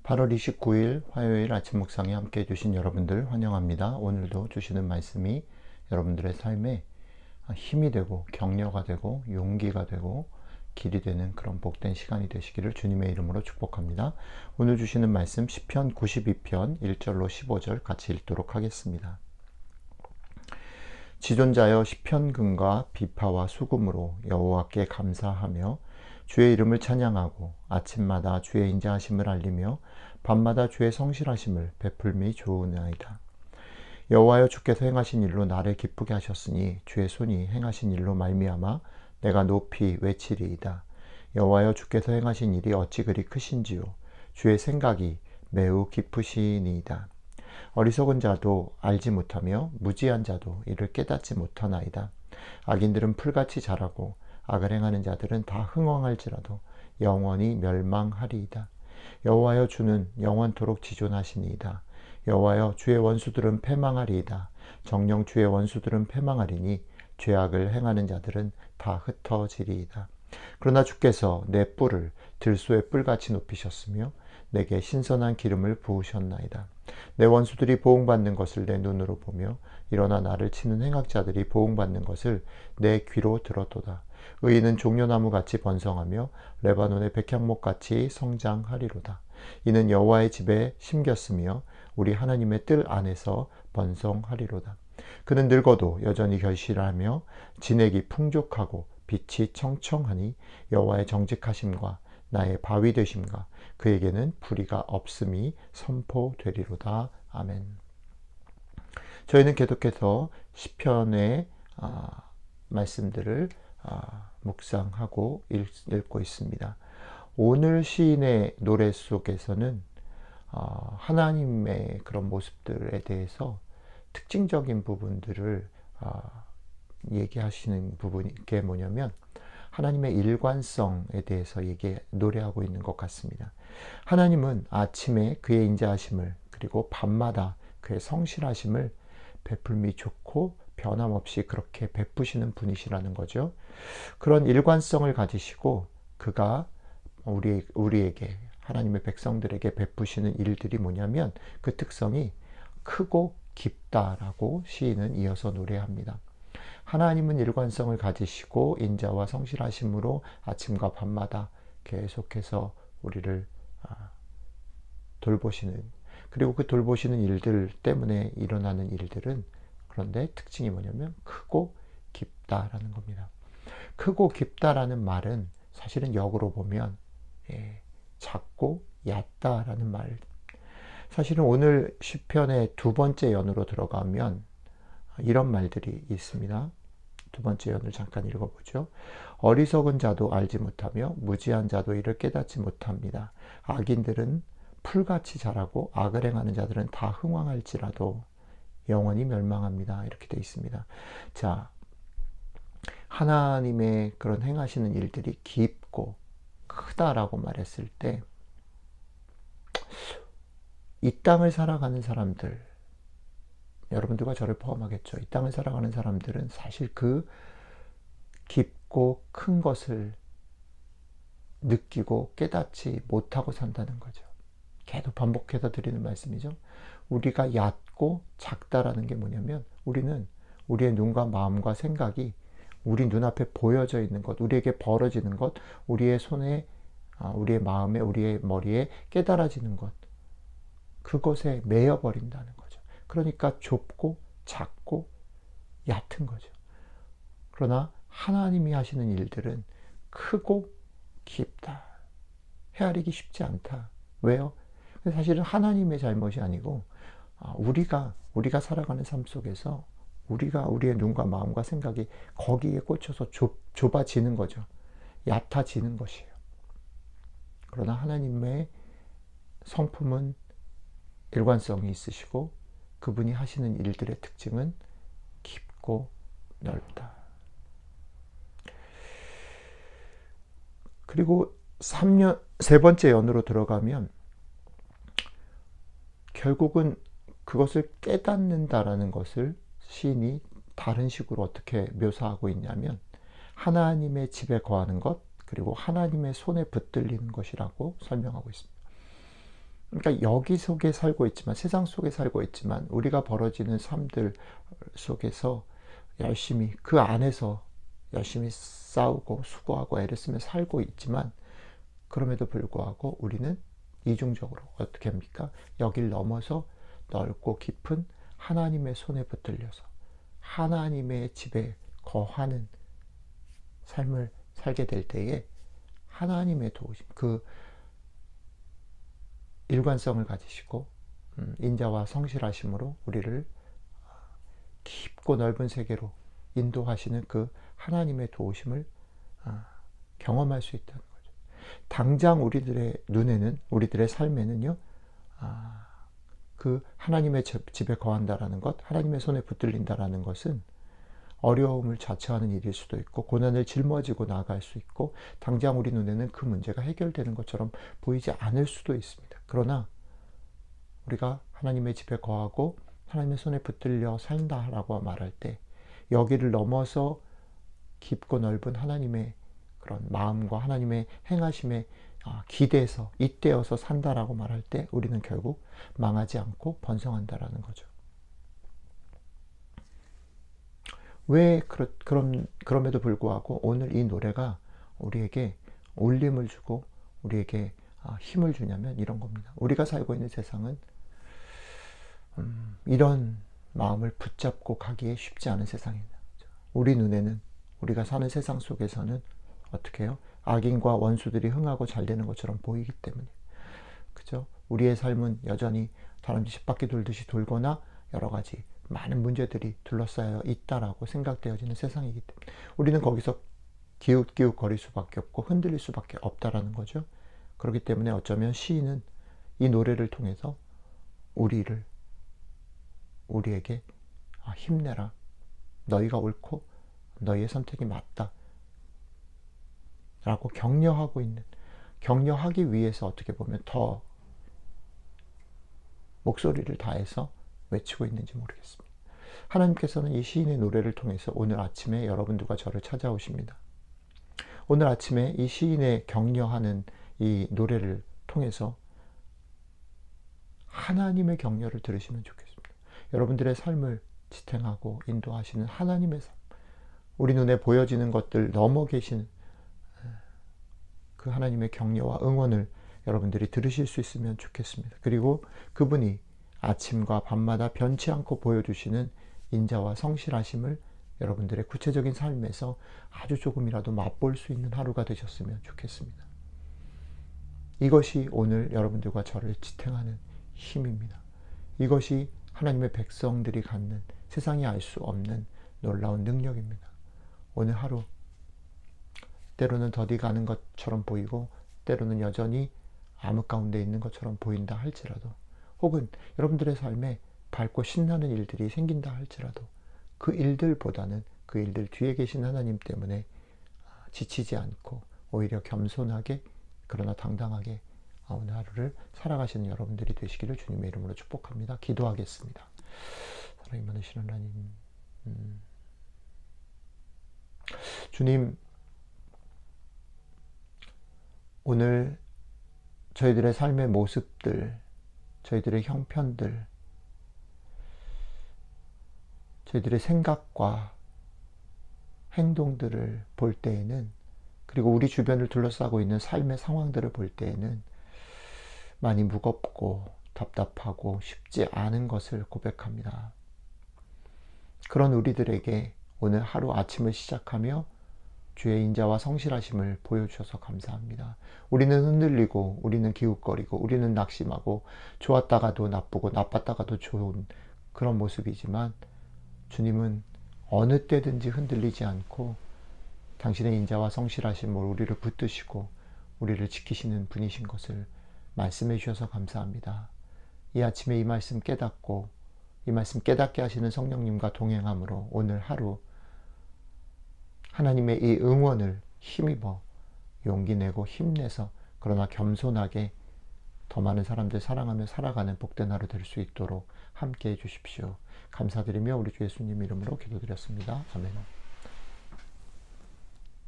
8월 29일 화요일 아침 묵상에 함께 해주신 여러분들 환영합니다. 오늘도 주시는 말씀이 여러분들의 삶에 힘이 되고 격려가 되고 용기가 되고 길이 되는 그런 복된 시간이 되시기를 주님의 이름으로 축복합니다. 오늘 주시는 말씀 시편 92편 1절로 15절 같이 읽도록 하겠습니다. 지존자여 시편금과 비파와 수금으로 여호와께 감사하며 주의 이름을 찬양하고 아침마다 주의 인자하심을 알리며 밤마다 주의 성실하심을 베풀미 좋으나이다. 여호와여 주께서 행하신 일로 나를 기쁘게 하셨으니 주의 손이 행하신 일로 말미암아 내가 높이 외치리이다. 여호와여 주께서 행하신 일이 어찌 그리 크신지요. 주의 생각이 매우 깊으시니이다. 어리석은 자도 알지 못하며 무지한 자도 이를 깨닫지 못하나이다. 악인들은 풀같이 자라고 악을 행하는 자들은 다 흥왕할지라도 영원히 멸망하리이다. 여호와여 주는 영원토록 지존하시니이다. 여호와여 주의 원수들은 패망하리이다. 정녕 주의 원수들은 패망하리니 죄악을 행하는 자들은 다 흩어지리이다. 그러나 주께서 내 뿔을 들소의 뿔같이 높이셨으며 내게 신선한 기름을 부으셨나이다. 내 원수들이 보응받는 것을 내 눈으로 보며 일어나 나를 치는 행악자들이 보응받는 것을 내 귀로 들었도다. 의인은 종려나무같이 번성하며 레바논의 백향목같이 성장하리로다. 이는 여호와의 집에 심겼으며 우리 하나님의 뜰 안에서 번성하리로다. 그는 늙어도 여전히 결실하며 진액이 풍족하고 빛이 청청하니 여호와의 정직하심과 나의 바위 되심과 그에게는 불의가 없음이 선포되리로다. 아멘. 저희는 계속해서 시편의 말씀들을 묵상하고 읽고 있습니다. 오늘 시인의 노래 속에서는 하나님의 그런 모습들에 대해서 특징적인 부분들을 얘기하시는 부분이 게 뭐냐면 하나님의 일관성에 대해서 노래하고 있는 것 같습니다. 하나님은 아침에 그의 인자하심을 그리고 밤마다 그의 성실하심을 베풀미 좋고 변함없이 그렇게 베푸시는 분이시라는 거죠. 그런 일관성을 가지시고 그가 우리에게 하나님의 백성들에게 베푸시는 일들이 뭐냐면 그 특성이 크고 깊다라고 시인은 이어서 노래합니다. 하나님은 일관성을 가지시고 인자와 성실하심으로 아침과 밤마다 계속해서 우리를 돌보시는, 그리고 그 돌보시는 일들 때문에 일어나는 일들은 그런데 특징이 뭐냐면 크고 깊다라는 겁니다. 크고 깊다라는 말은 사실은 역으로 보면 작고 얕다라는 말. 사실은 오늘 시편의 두 번째 연으로 들어가면 이런 말들이 있습니다. 두 번째 연을 잠깐 읽어보죠. 어리석은 자도 알지 못하며 무지한 자도 이를 깨닫지 못합니다. 악인들은 풀같이 자라고 악을 행하는 자들은 다 흥왕할지라도 영원히 멸망합니다. 이렇게 되어 있습니다. 자, 하나님의 그런 행하시는 일들이 깊고 크다라고 말했을 때 이 땅을 살아가는 사람들, 여러분들과 저를 포함하겠죠. 이 땅을 살아가는 사람들은 사실 그 깊고 큰 것을 느끼고 깨닫지 못하고 산다는 거죠. 계속 반복해서 드리는 말씀이죠. 우리가 얕고 작다라는 게 뭐냐면 우리는 우리의 눈과 마음과 생각이 우리 눈앞에 보여져 있는 것, 우리에게 벌어지는 것, 우리의 손에, 우리의 마음에, 우리의 머리에 깨달아지는 것, 그것에 매여버린다는 거죠. 그러니까 좁고 작고 얕은 거죠. 그러나 하나님이 하시는 일들은 크고 깊다. 헤아리기 쉽지 않다. 왜요? 사실은 하나님의 잘못이 아니고 우리가 살아가는 삶 속에서 우리의 눈과 마음과 생각이 거기에 꽂혀서 좁아지는 거죠. 얕아지는 것이에요. 그러나 하나님의 성품은 일관성이 있으시고 그분이 하시는 일들의 특징은 깊고 넓다. 그리고 세 번째 연으로 들어가면 결국은 그것을 깨닫는다라는 것을 시인이 다른 식으로 어떻게 묘사하고 있냐면 하나님의 집에 거하는 것, 그리고 하나님의 손에 붙들리는 것이라고 설명하고 있습니다. 그러니까 여기 속에 살고 있지만, 세상 속에 살고 있지만, 우리가 벌어지는 삶들 속에서 열심히, 그 안에서 열심히 싸우고 수고하고 애를 쓰며 살고 있지만, 그럼에도 불구하고 우리는 이중적으로 어떻게 합니까? 여길 넘어서 넓고 깊은 하나님의 손에 붙들려서 하나님의 집에 거하는 삶을 살게 될 때에 하나님의 도우심, 그 일관성을 가지시고 인자와 성실하심으로 우리를 깊고 넓은 세계로 인도하시는 그 하나님의 도우심을 경험할 수 있다는 거죠. 당장 우리들의 눈에는, 우리들의 삶에는요, 그 하나님의 집에 거한다라는 것, 하나님의 손에 붙들린다라는 것은 어려움을 자처하는 일일 수도 있고, 고난을 짊어지고 나아갈 수 있고, 당장 우리 눈에는 그 문제가 해결되는 것처럼 보이지 않을 수도 있습니다. 그러나 우리가 하나님의 집에 거하고 하나님의 손에 붙들려 산다라고 말할 때, 여기를 넘어서 깊고 넓은 하나님의 그런 마음과 하나님의 행하심에 기대서 잇대어서 산다라고 말할 때, 우리는 결국 망하지 않고 번성한다라는 거죠. 왜 그럼에도 불구하고 오늘 이 노래가 우리에게 울림을 주고 우리에게 힘을 주냐면 이런 겁니다. 우리가 살고 있는 세상은 이런 마음을 붙잡고 가기에 쉽지 않은 세상입니다. 우리 눈에는, 우리가 사는 세상 속에서는 어떻게 해요? 악인과 원수들이 흥하고 잘 되는 것처럼 보이기 때문에, 그죠? 우리의 삶은 여전히 다람쥐 쳇바퀴 돌듯이 돌거나 여러 가지 많은 문제들이 둘러싸여 있다라고 생각되어지는 세상이기 때문에 우리는 거기서 기웃기웃 거릴 수밖에 없고 흔들릴 수밖에 없다라는 거죠. 그렇기 때문에 어쩌면 시인은 이 노래를 통해서 우리에게 힘내라, 너희가 옳고 너희의 선택이 맞다 라고 격려하기 위해서 어떻게 보면 더 목소리를 다해서 외치고 있는지 모르겠습니다. 하나님께서는 이 시인의 노래를 통해서 오늘 아침에 여러분들과 저를 찾아오십니다. 오늘 아침에 이 시인의 격려하는 이 노래를 통해서 하나님의 격려를 들으시면 좋겠습니다. 여러분들의 삶을 지탱하고 인도하시는 하나님의 삶, 우리 눈에 보여지는 것들 넘어 계신 그 하나님의 격려와 응원을 여러분들이 들으실 수 있으면 좋겠습니다. 그리고 그분이 아침과 밤마다 변치 않고 보여주시는 인자와 성실하심을 여러분들의 구체적인 삶에서 아주 조금이라도 맛볼 수 있는 하루가 되셨으면 좋겠습니다. 이것이 오늘 여러분들과 저를 지탱하는 힘입니다. 이것이 하나님의 백성들이 갖는 세상이 알 수 없는 놀라운 능력입니다. 오늘 하루 때로는 더디 가는 것처럼 보이고 때로는 여전히 암흑 가운데 있는 것처럼 보인다 할지라도, 혹은 여러분들의 삶에 밝고 신나는 일들이 생긴다 할지라도, 그 일들보다는 그 일들 뒤에 계신 하나님 때문에 지치지 않고 오히려 겸손하게 그러나 당당하게 오늘 하루를 살아가시는 여러분들이 되시기를 주님의 이름으로 축복합니다. 기도하겠습니다. 사랑이 많으신 하나님, 주님, 오늘 저희들의 삶의 모습들, 저희들의 형편들, 저희들의 생각과 행동들을 볼 때에는, 그리고 우리 주변을 둘러싸고 있는 삶의 상황들을 볼 때에는 많이 무겁고 답답하고 쉽지 않은 것을 고백합니다. 그런 우리들에게 오늘 하루 아침을 시작하며 주의 인자와 성실하심을 보여주셔서 감사합니다. 우리는 흔들리고 우리는 기웃거리고 우리는 낙심하고 좋았다가도 나쁘고 나빴다가도 좋은 그런 모습이지만, 주님은 어느 때든지 흔들리지 않고 당신의 인자와 성실하심으로 우리를 붙드시고 우리를 지키시는 분이신 것을 말씀해 주셔서 감사합니다. 이 아침에 이 말씀 깨닫고 이 말씀 깨닫게 하시는 성령님과 동행함으로 오늘 하루 하나님의 이 응원을 힘입어 용기 내고 힘내서, 그러나 겸손하게 더 많은 사람들 사랑하며 살아가는 복된 하루 될 수 있도록 함께 해 주십시오. 감사드리며 우리 주 예수님 이름으로 기도드렸습니다. 아멘.